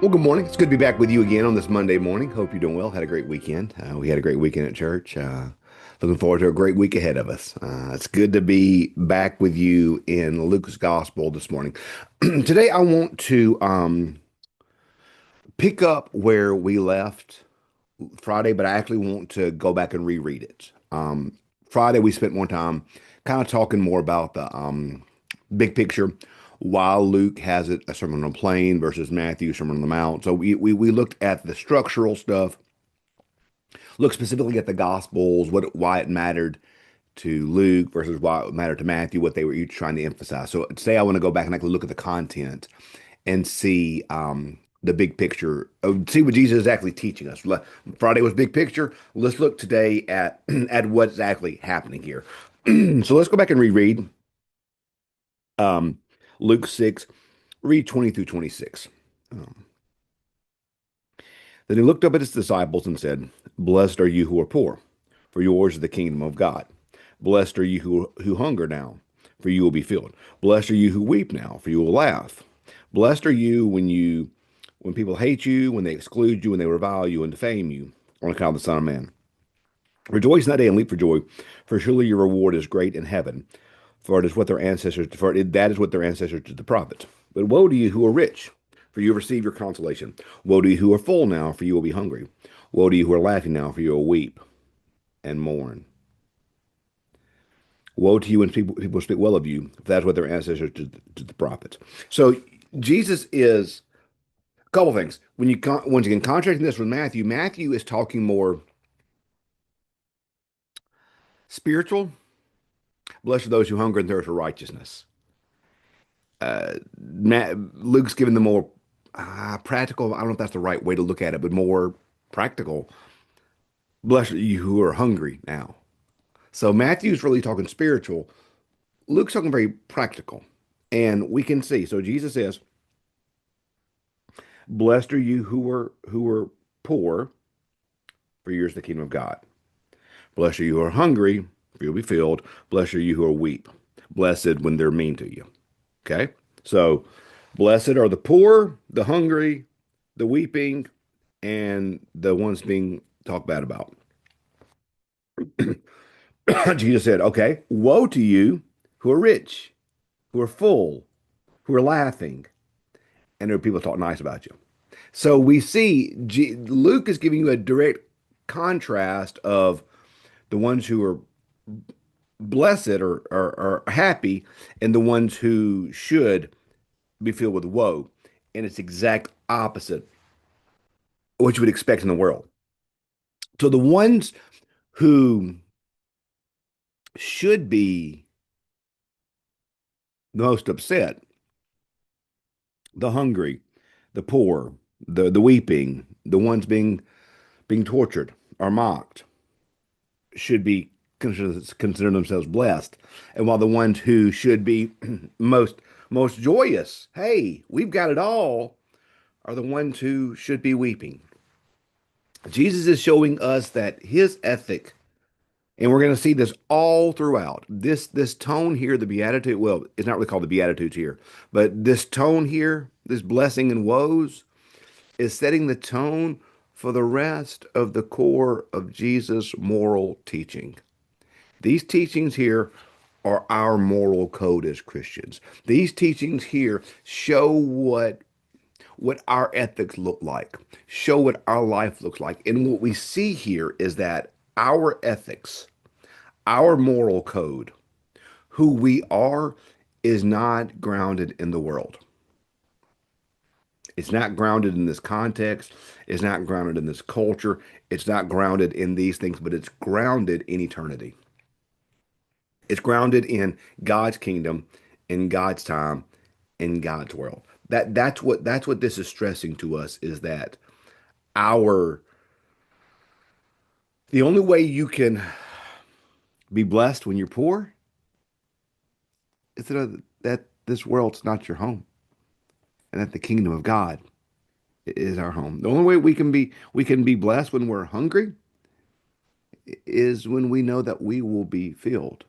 Well, good morning. It's good to be back with you again on this Monday morning. Hope you're doing well. Had a great weekend. We had a great weekend at church. Looking forward to a great week ahead of us. It's good to be back with you in Luke's Gospel this morning. Today, I want to pick up where we left Friday, but I actually want to go back and reread it. Friday, we spent more time kind of talking more about the big picture, while Luke has it a Sermon on a Plain versus Matthew Sermon on the Mount. So we looked at the structural stuff, looked specifically at the Gospels, why it mattered to Luke versus why it mattered to Matthew, what they were each trying to emphasize. So today I want to go back and actually look at the content and see the big picture, see what Jesus is actually teaching us. Friday was big picture. Let's look today at at what's actually happening here. So let's go back and reread um, Luke 6, read 20 through 26. Um, then he looked up at his disciples and said, Blessed are you who are poor, for yours is the kingdom of God. Blessed are you who hunger now, for you will be filled. Blessed are you who weep now, for you will laugh. Blessed are you when people hate you, when they exclude you, when they revile you and defame you on account of the Son of Man. Rejoice in that day and leap for joy, for surely your reward is great in heaven. That is what their ancestors did to the prophets. But woe to you who are rich, for you have received your consolation. Woe to you who are full now, for you will be hungry. Woe to you who are laughing now, for you will weep and mourn. Woe to you when people speak well of you, if that's what their ancestors did to the prophets. So Jesus is a couple things. Once again, contrasting this with Matthew, Matthew is talking more spiritual. Blessed are those who hunger and thirst for righteousness. Luke's given the more practical. I don't know if that's the right way to look at it, but more practical. Blessed are you who are hungry now. So Matthew's really talking spiritual. Luke's talking very practical, and we can see. So Jesus says, "Blessed are you who are poor, for yours is the kingdom of God. Blessed are you who are hungry, for you'll be filled. Blessed are you who are weep. Blessed when they're mean to you." Okay, so blessed are the poor, the hungry, the weeping, and the ones being talked bad about. Jesus said, okay, woe to you who are rich, who are full, who are laughing, and there are people talk nice about you. So we see Luke is giving you a direct contrast of the ones who are blessed or happy and the ones who should be filled with woe. And it's exact opposite of what you would expect in the world. So the ones who should be the most upset, the hungry, the poor, the weeping, the ones being tortured or mocked, should be consider themselves blessed. And while the ones who should be most joyous, hey, we've got it all, are the ones who should be weeping. Jesus is showing us that his ethic, and we're going to see this all throughout. This tone here, the beatitude, well, it's not really called the beatitudes here, but this tone here, this blessing and woes, is setting the tone for the rest of the core of Jesus' moral teaching. These teachings here are our moral code as Christians. These teachings here show what our ethics look like, show what our life looks like. And what we see here is that our ethics, our moral code, who we are, is not grounded in the world. It's not grounded in this context. It's not grounded in this culture. It's not grounded in these things, but it's grounded in eternity. It's grounded in God's kingdom, in God's time, in God's world. That's what this is stressing to us is that our the only way you can be blessed when you're poor is that this world's not your home and that the kingdom of God is our home. The only way we can be blessed when we're hungry is when we know that we will be filled.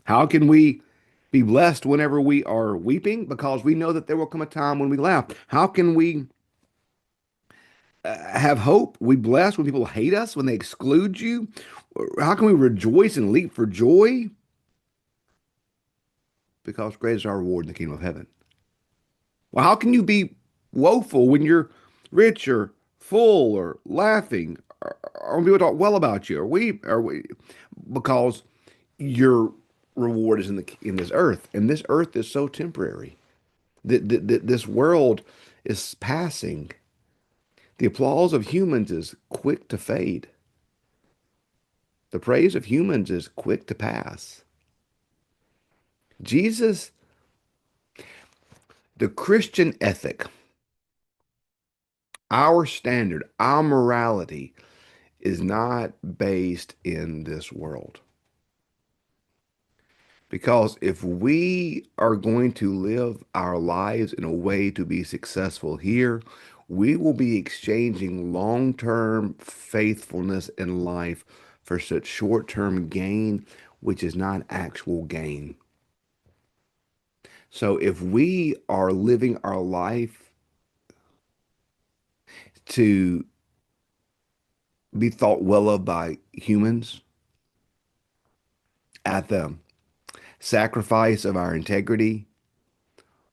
How can we be blessed whenever we are weeping? Because we know that there will come a time when we laugh. How can we have hope? We bless when people hate us, when they exclude you? How can we rejoice and leap for joy? Because great is our reward in the kingdom of heaven. Well, how can you be woeful when you're rich or full or laughing or when people talk well about you or we because your reward is in this earth, and this earth is so temporary. This world is passing. The applause of humans is quick to fade. The praise of humans is quick to pass. Jesus, the Christian ethic, our standard, our morality is not based in this world. Because if we are going to live our lives in a way to be successful here, we will be exchanging long-term faithfulness in life for such short-term gain, which is not actual gain. So if we are living our life to be thought well of by humans at the sacrifice of our integrity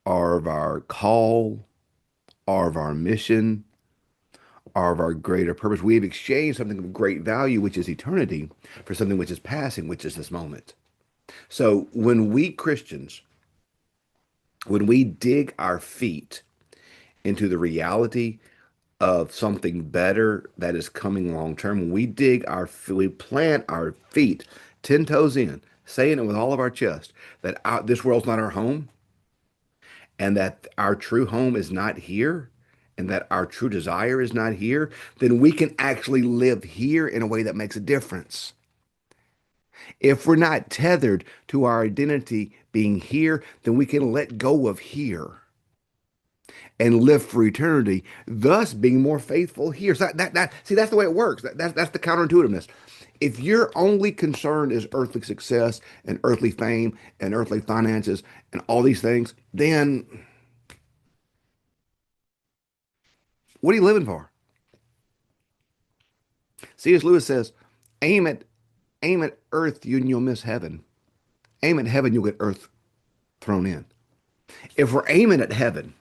or of our call or of our mission or of our greater purpose, we have exchanged something of great value, which is eternity, for something which is passing, which is this moment. So when we Christians, when we dig our feet into the reality of something better that is coming long term, when we plant our feet 10 toes in, saying it with all of our chest that this world's not our home and that our true home is not here and that our true desire is not here, then we can actually live here in a way that makes a difference. If we're not tethered to our identity being here, then we can let go of here and live for eternity, thus being more faithful here. So see, that's the way it works. That's the counterintuitiveness. If your only concern is earthly success and earthly fame and earthly finances and all these things, then what are you living for? C.S. Lewis says, aim at aim at earth, and you'll miss heaven. Aim at heaven, you'll get earth thrown in. If we're aiming at heaven,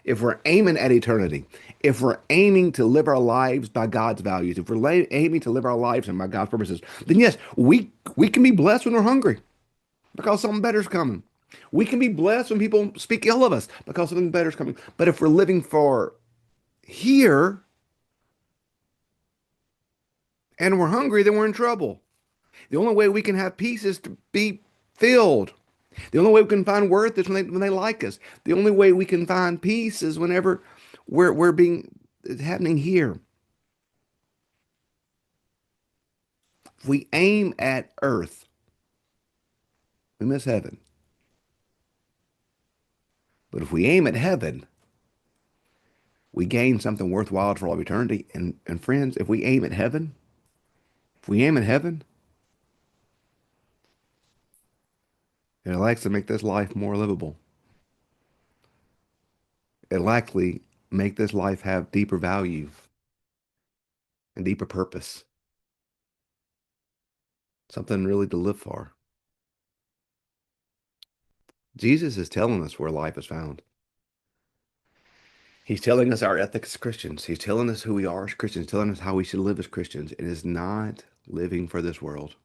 if we're aiming at eternity, if we're aiming to live our lives by God's values, if we're aiming to live our lives and by God's purposes, then yes, we can be blessed when we're hungry because something better's coming. We can be blessed when people speak ill of us because something better's coming. But if we're living for here and we're hungry, then we're in trouble. The only way we can have peace is to be filled. The only way we can find worth is when they like us. The only way we can find peace is whenever we're being it's happening here. If we aim at earth, we miss heaven. But if we aim at heaven, we gain something worthwhile for all of eternity. And friends, if we aim at heaven, if we aim at heaven, it likes to make this life more livable. It likely make this life have deeper value and deeper purpose. Something really to live for. Jesus is telling us where life is found. He's telling us our ethics as Christians. He's telling us who we are as Christians, telling us how we should live as Christians. It is not living for this world,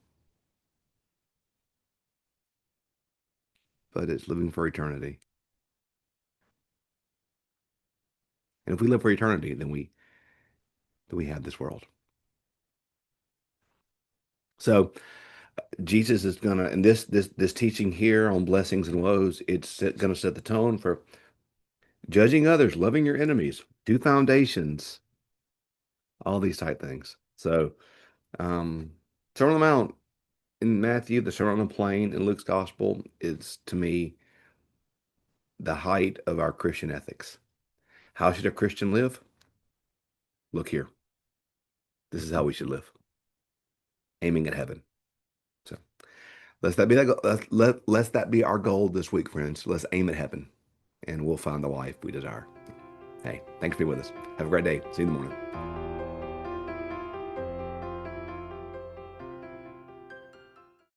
but it's living for eternity. And if we live for eternity, then we have this world. So Jesus is gonna, and this teaching here on blessings and woes, it's gonna set the tone for judging others, loving your enemies, do foundations, all these type things. So, Sermon on the Mount in Matthew, the Sermon on the Plain in Luke's Gospel is to me the height of our Christian ethics. How should a Christian live? Look here. This is how we should live, aiming at heaven. So let's that be our goal this week, friends. Let's aim at heaven, and we'll find the life we desire. Hey, thanks for being with us. Have a great day. See you in the morning.